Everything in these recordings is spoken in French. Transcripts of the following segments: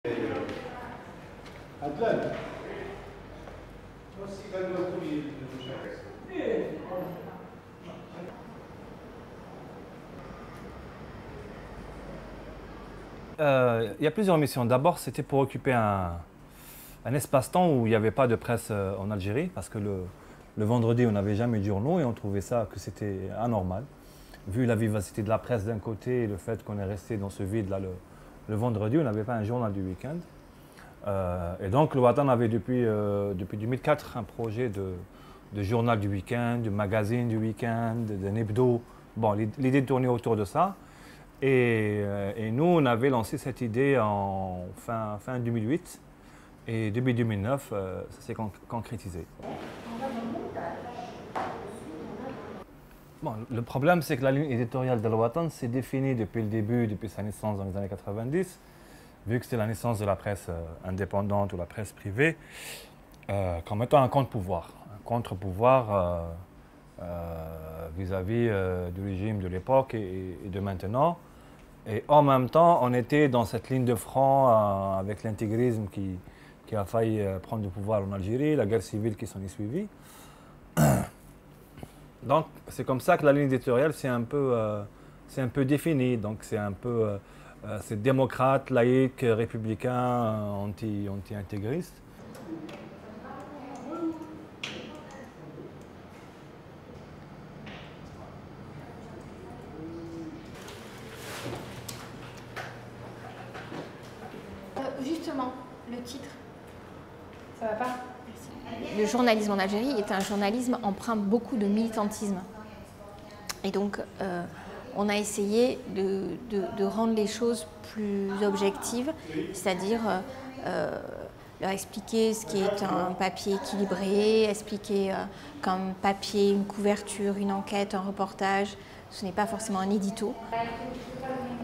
عدلان Il y a plusieurs missions. D'abord, c'était pour occuper un espace-temps où il n'y avait pas de presse en Algérie, parce que le vendredi, on n'avait jamais de journaux et on trouvait ça que c'était anormal. Vu la vivacité de la presse d'un côté et le fait qu'on est resté dans ce vide-là le vendredi, on n'avait pas un journal du week-end. Et donc, le Watan avait depuis 2004 un projet de journal du week-end, de magazine du week-end, d'un hebdo. Bon, l'idée tournait autour de ça. Et nous, on avait lancé cette idée en fin 2008. Et début 2009, ça s'est concrétisé. Bon, le problème, c'est que la ligne éditoriale de Al-Watan s'est définie depuis le début, depuis sa naissance dans les années 90, vu que c'était la naissance de la presse indépendante ou la presse privée, comme étant un contre-pouvoir. Un contre-pouvoir vis-à-vis du régime de l'époque et de maintenant. Et en même temps, on était dans cette ligne de front avec l'intégrisme qui a failli prendre le pouvoir en Algérie, la guerre civile qui s'en est suivie. Donc, c'est comme ça que la ligne éditoriale c'est un peu définie. Donc, c'est démocrate, laïque, républicain, anti-intégriste. Justement, le titre. Ça va pas? Le journalisme en Algérie est un journalisme empreint beaucoup de militantisme. Et donc, on a essayé de rendre les choses plus objectives, c'est-à-dire leur expliquer ce qui est un papier équilibré, expliquer qu'un papier, une couverture, une enquête, un reportage, ce n'est pas forcément un édito.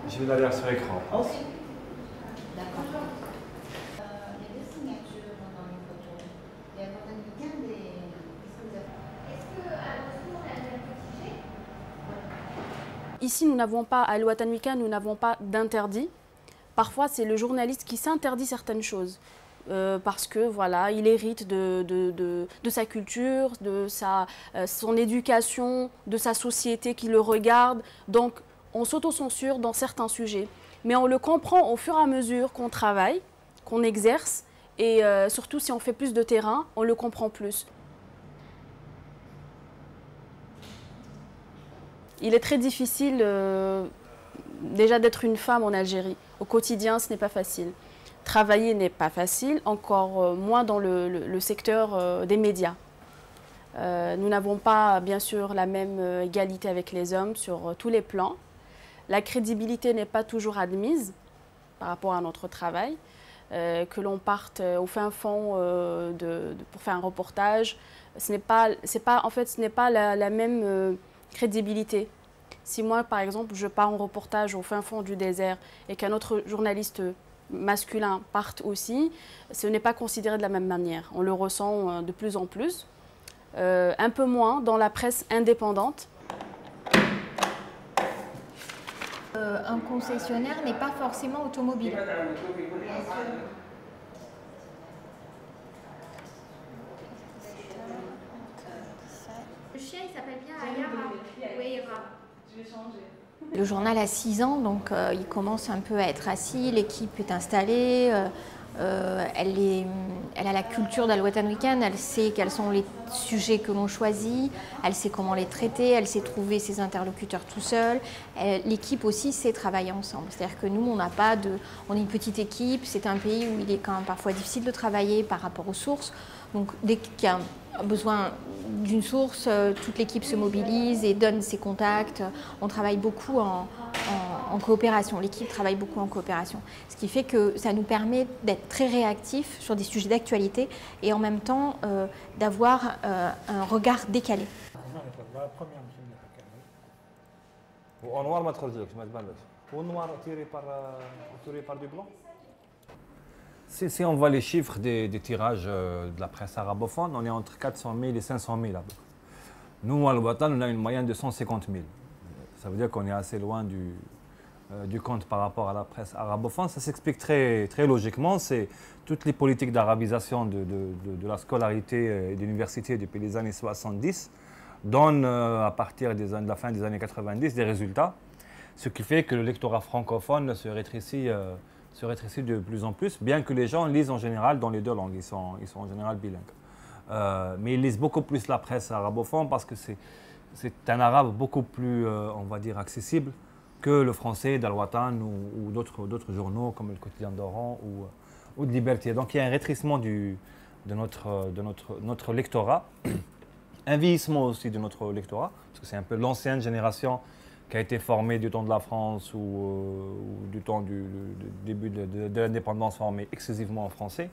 Je vais la lire sur écran. Ici, nous n'avons pas, à Al-Watan Weekend, nous n'avons pas d'interdit. Parfois, c'est le journaliste qui s'interdit certaines choses. Parce que voilà, il hérite de sa culture, de son éducation, de sa société qui le regarde. Donc, on s'auto-censure dans certains sujets. Mais on le comprend au fur et à mesure qu'on travaille, qu'on exerce. Et surtout, si on fait plus de terrain, on le comprend plus. Il est très difficile déjà d'être une femme en Algérie. Au quotidien, ce n'est pas facile. Travailler n'est pas facile, encore moins dans le secteur des médias. Nous n'avons pas, bien sûr, la même égalité avec les hommes sur tous les plans. La crédibilité n'est pas toujours admise par rapport à notre travail. Que l'on parte au fin fond pour faire un reportage, ce n'est pas la même crédibilité. Si moi, par exemple, je pars en reportage au fin fond du désert et qu'un autre journaliste masculin parte aussi, ce n'est pas considéré de la même manière. On le ressent de plus en plus, un peu moins dans la presse indépendante. Un concessionnaire n'est pas forcément automobile. Le chien, il s'appelle bien Ayara. Je vais changer. Le journal a 6 ans, donc il commence un peu à être assis, l'équipe est installée, elle a la culture d'Al-Watan Weekend, elle sait quels sont les sujets que l'on choisit, elle sait comment les traiter, elle sait trouver ses interlocuteurs tout seul. L'équipe aussi sait travailler ensemble, c'est-à-dire que nous, on est une petite équipe, c'est un pays où il est quand même parfois difficile de travailler par rapport aux sources, donc dès qu'il y a besoin d'une source, toute l'équipe se mobilise et donne ses contacts. On travaille beaucoup en coopération, l'équipe travaille beaucoup en coopération. Ce qui fait que ça nous permet d'être très réactifs sur des sujets d'actualité et en même temps d'avoir un regard décalé. En noir, tiré par du blanc. Si on voit les chiffres des tirages de la presse arabophone, on est entre 400 000 et 500 000 à peu près. Nous, à Al-Watan, on a une moyenne de 150 000. Ça veut dire qu'on est assez loin du compte par rapport à la presse arabophone. Ça s'explique très, très logiquement. C'est toutes les politiques d'arabisation de la scolarité et de l'université depuis les années 70 donnent à partir de la fin des années 90 des résultats, ce qui fait que le lectorat francophone se rétrécit de plus en plus, bien que les gens lisent en général dans les deux langues, ils sont en général bilingues. Mais ils lisent beaucoup plus la presse arabophone parce que c'est un arabe beaucoup plus, on va dire, accessible que le français d'Al-Watan ou d'autres journaux comme le Quotidien d'Oran ou de Liberté. Donc il y a un rétrécissement de notre lectorat, un vieillissement aussi de notre lectorat, parce que c'est un peu l'ancienne génération qui a été formée du temps de la France ou du temps du début de l'indépendance, formée exclusivement en français.